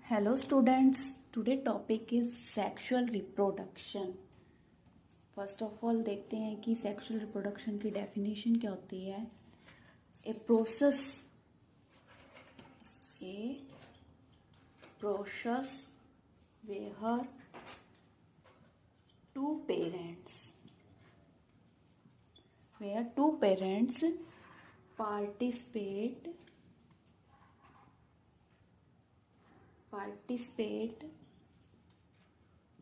Hello students, today topic is sexual reproduction. First of all देखते हैं कि sexual reproduction की डेफिनेशन क्या होती है. A process where two parents participate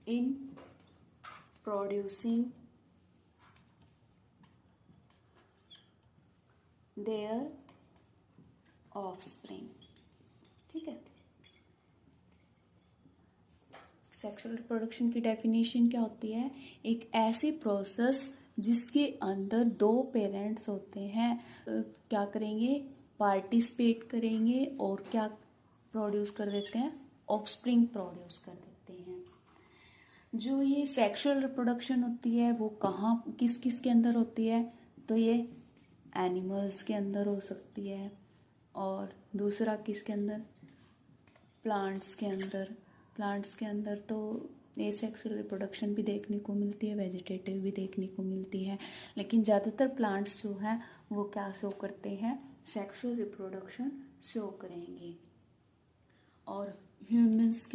in producing their offspring. ठीक है. सेक्सुअल रिप्रोडक्शन की डेफिनेशन क्या होती है? एक ऐसी प्रोसेस जिसके अंदर दो पेरेंट्स होते हैं, क्या करेंगे? पार्टिसिपेट करेंगे और क्या प्रोड्यूस कर देते हैं? ऑफस्प्रिंग प्रोड्यूस कर देते हैं. जो ये सेक्सुअल रिप्रोडक्शन होती है वो कहाँ किस किस के अंदर होती है? तो ये एनिमल्स के अंदर हो सकती है, और दूसरा किसके अंदर? प्लांट्स के अंदर तो ये सेक्सुअल रिप्रोडक्शन भी देखने को मिलती है, वेजिटेटिव भी देखने को मिलती है, लेकिन ज़्यादातर प्लांट्स जो हैं वो क्या शो करते हैं? सेक्सुअल रिप्रोडक्शन शो करेंगे. और ह्यूमंस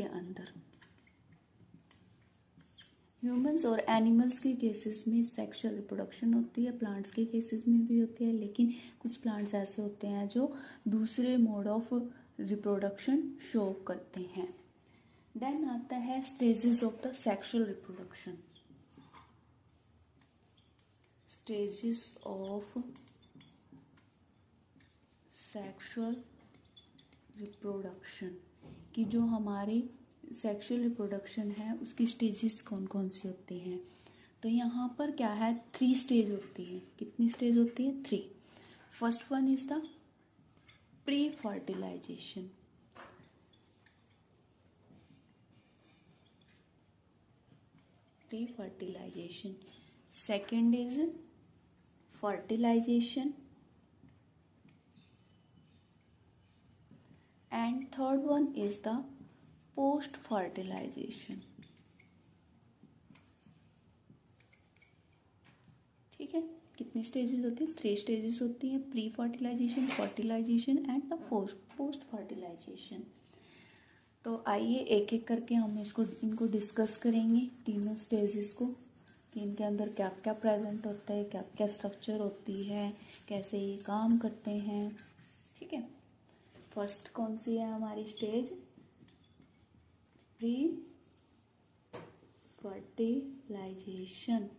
और एनिमल्स के केसेस में सेक्सुअल रिप्रोडक्शन होती है, प्लांट्स के केसेस में भी होती है, लेकिन कुछ प्लांट्स ऐसे होते हैं जो दूसरे मोड ऑफ रिप्रोडक्शन शो करते हैं. देन आता है stages of the sexual reproduction. Stages of sexual reproduction कि जो हमारी सेक्सुअल रिप्रोडक्शन है उसकी स्टेजेस कौन कौन सी होती हैं. तो यहाँ पर क्या है? 3 स्टेज होती है. कितनी स्टेज होती है? 3. First one is the pre fertilisation. Second is fertilisation, and third one is the post fertilization. ठीक है. कितनी स्टेजेस होती है? 3 स्टेजेस होती हैं. Pre fertilisation, fertilisation and the post fertilisation. तो आइए एक एक करके हम इनको डिस्कस करेंगे, तीनों स्टेजेस को, कि इनके अंदर क्या क्या प्रेजेंट होता है, क्या क्या स्ट्रक्चर होती है, कैसे ये काम करते हैं. ठीक है. फर्स्ट कौन सी है हमारी stage? Pre fertilisation.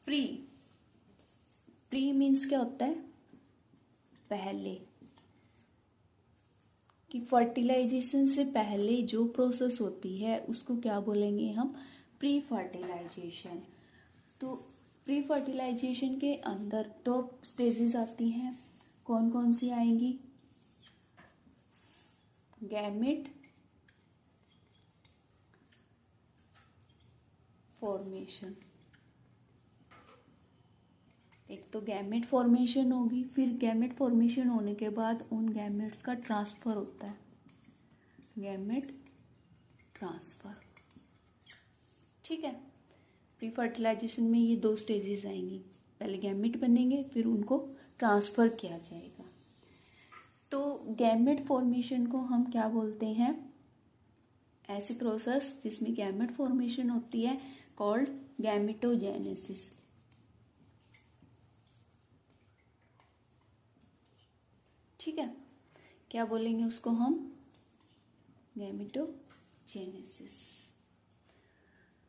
Pre means क्या होता है? पहले. कि फर्टिलाइजेशन से पहले जो प्रोसेस होती है उसको क्या बोलेंगे हम? Pre fertilisation. तो प्री फर्टिलाइजेशन के अंदर 2 स्टेजेस आती हैं. कौन कौन सी आएंगी? Gamete formation. एक तो गैमेट फॉर्मेशन होगी, फिर गैमेट फॉर्मेशन होने के बाद उन गैमेट्स का ट्रांसफर होता है. Gamete transfer. ठीक है. प्री फर्टिलाइजेशन में ये 2 स्टेजेस आएंगी. पहले गैमेट बनेंगे, फिर उनको ट्रांसफर किया जाएगा. तो गैमेट फॉर्मेशन को हम क्या बोलते हैं? ऐसी प्रोसेस जिसमें गैमेट फॉर्मेशन होती है कॉल्ड गैमेटोजेनेसिस. ठीक है. क्या बोलेंगे उसको हम? गैमेटोजेनेसिस.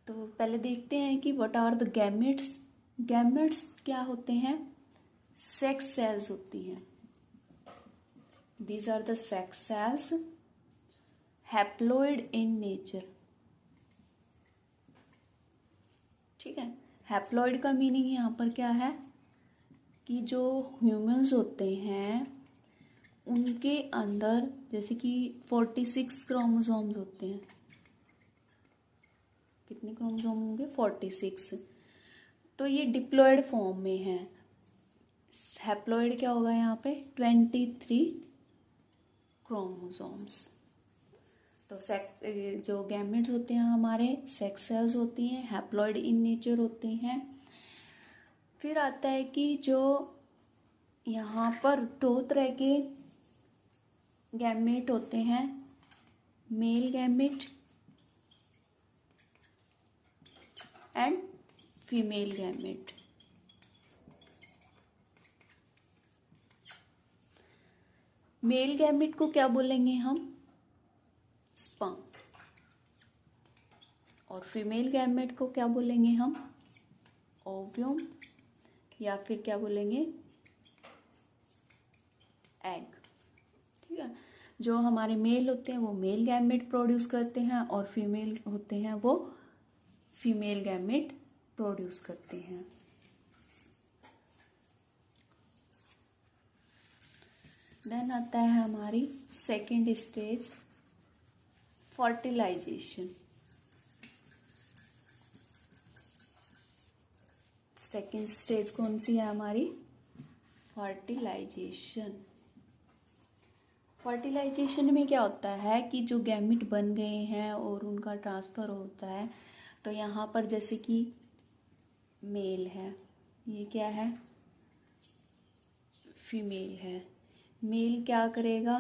तो पहले देखते हैं कि what are the gametes. Gametes क्या होते हैं? सेक्स सेल्स होती हैं. These are the sex cells, haploid in nature. ठीक है. हैप्लॉइड का मीनिंग यहाँ पर क्या है? कि जो ह्यूमंस होते हैं उनके अंदर जैसे कि 46 क्रोमोसोम्स होते हैं. कितने क्रोमोसोम होंगे? 46. तो ये डिप्लॉयड फॉर्म में है. हैप्लॉइड क्या होगा यहाँ पे? 23 क्रोमोसोम्स। तो जो गैमेट्स होते हैं हमारे सेक्स सेल्स होती हैं, हैप्लॉइड इन नेचर होते हैं। फिर आता है कि जो यहाँ पर दो तरह के गैमेट होते हैं, male gamete and female gamete. Male gamete को क्या बोलेंगे हम? स्पर्म। और फीमेल गैमेट को क्या बोलेंगे हम? ओव्यूम, या फिर क्या बोलेंगे? एग। ठीक है। जो हमारे मेल होते हैं वो मेल गैमेट प्रोड्यूस करते हैं और फीमेल होते हैं वो फीमेल गैमेट प्रोड्यूस करते हैं। देन आता है हमारी second stage, fertilisation. Second stage कौन सी है हमारी? फर्टिलाइजेशन। फर्टिलाइजेशन में क्या होता है कि जो गैमेट बन गए हैं और उनका ट्रांसफर होता है, तो यहाँ पर जैसे कि मेल है, ये क्या है? फीमेल है। मेल क्या करेगा?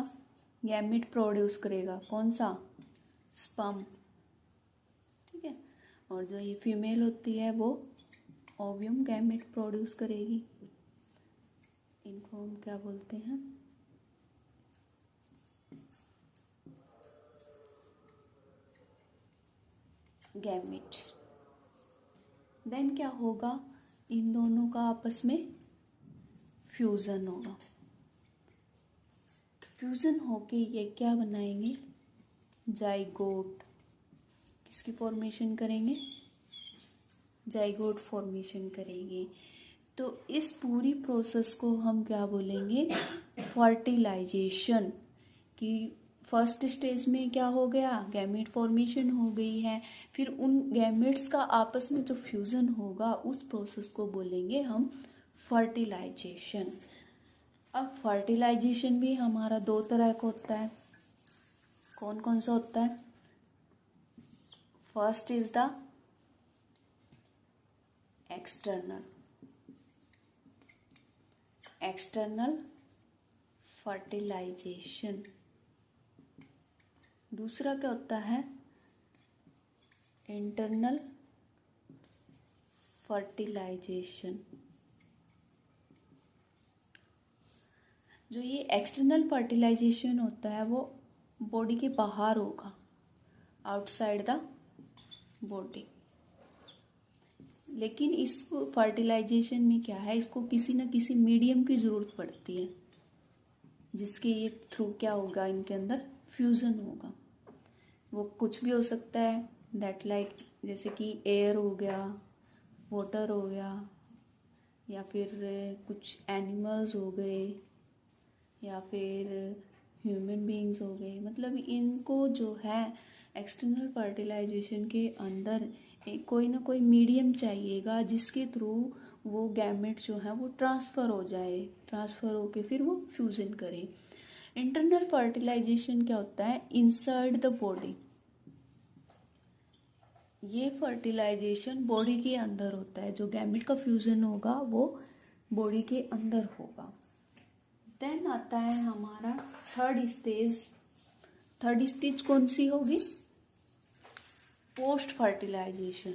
गैमेट प्रोड्यूस करेगा। कौन सा? स्पर्म। ठीक है। और जो ये फीमेल होती है वो ओव्यूम गैमेट प्रोड्यूस करेगी। इनको हम क्या बोलते हैं? गैमेट। देन क्या होगा? इन दोनों का आपस में फ्यूजन होगा। फ्यूजन होके ये क्या बनाएंगे? जाइगोट। किसकी फॉर्मेशन करेंगे? जाइगोट फॉर्मेशन करेंगे। तो इस पूरी प्रोसेस को हम क्या बोलेंगे? फर्टिलाइजेशन। कि फर्स्ट स्टेज में क्या हो गया? गैमेट फॉर्मेशन हो गई है। फिर उन गैमेट्स का आपस में जो फ्यूजन होगा उस प्रोसेस को बोलेंगे हम फर्टिलाइजेशन। अब फर्टिलाइजेशन भी हमारा दो तरह का होता है। कौन कौन सा होता है? First is the external fertilisation. दूसरा क्या होता है? Internal fertilisation. जो ये एक्सटर्नल फर्टिलाइजेशन होता है वो बॉडी के बाहर होगा, आउटसाइड द बॉडी। लेकिन इसको फर्टिलाइजेशन में क्या है, इसको किसी न किसी मीडियम की ज़रूरत पड़ती है जिसके ये थ्रू क्या होगा, इनके अंदर फ्यूज़न होगा। वो कुछ भी हो सकता है, दैट लाइक जैसे कि एयर हो गया, वाटर हो गया, या फिर कुछ एनिमल्स हो गए, या फिर ह्यूमन बीइंग्स हो गए। मतलब इनको जो है एक्सटर्नल फर्टिलाइजेशन के अंदर कोई ना कोई मीडियम चाहिएगा जिसके थ्रू वो गैमेट जो है वो ट्रांसफ़र हो जाए, ट्रांसफ़र होके फिर वो फ्यूज़न करे। इंटरनल फर्टिलाइजेशन क्या होता है? Inside the body. ये फर्टिलाइजेशन बॉडी के अंदर होता है। जो गैमेट का फ्यूज़न होगा वो बॉडी के अंदर होगा। देन आता है हमारा थर्ड स्टेज। थर्ड स्टेज कौन सी होगी? Post fertilisation.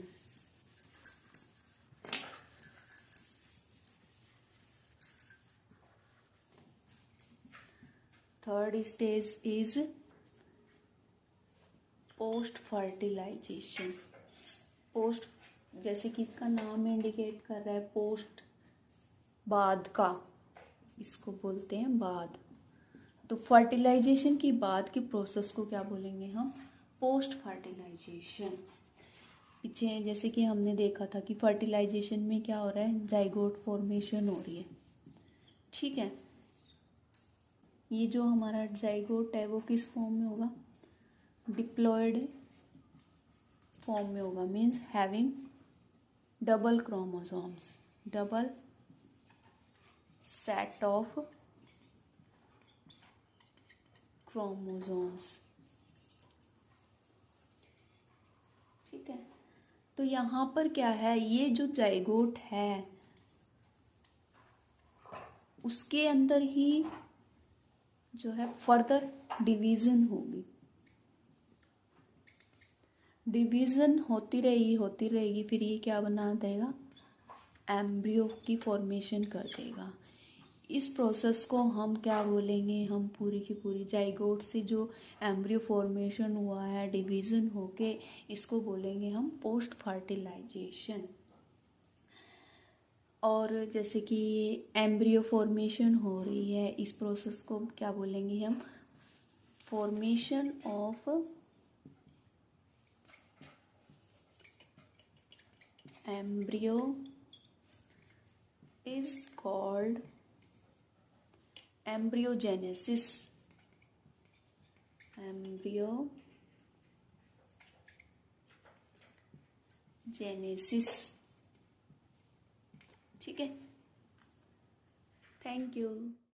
Third stage is post fertilisation. Post, जैसे कि इसका नाम इंडिकेट कर रहा है, पोस्ट, बाद का, इसको बोलते हैं बाद। तो फर्टिलाइजेशन की बाद की प्रोसेस को क्या बोलेंगे हम? Post fertilisation. पीछे जैसे कि हमने देखा था कि फर्टिलाइजेशन में क्या हो रहा है? जाइगोट फॉर्मेशन हो रही है। ठीक है। ये जो हमारा जाइगोट है वो किस फॉर्म में होगा? डिप्लॉयड फॉर्म में होगा, means having double chromosomes, double set of chromosomes. ठीक है, तो यहाँ पर क्या है, ये जो जाइगोट है उसके अंदर ही जो है फर्दर डिवीजन होगी। डिवीजन होती रहेगी, फिर ये क्या बना देगा, एम्ब्रियो की फॉर्मेशन कर देगा। इस प्रोसेस को हम क्या बोलेंगे, हम पूरी की पूरी जाइगोट से जो एम्ब्रियो फॉर्मेशन हुआ है डिवीजन होके, इसको बोलेंगे हम पोस्ट फर्टिलाइजेशन। और जैसे कि एम्ब्रियो फॉर्मेशन हो रही है, इस प्रोसेस को क्या बोलेंगे हम, formation of embryo is called embryogenesis। embryogenesis। ठीक है, थैंक यू।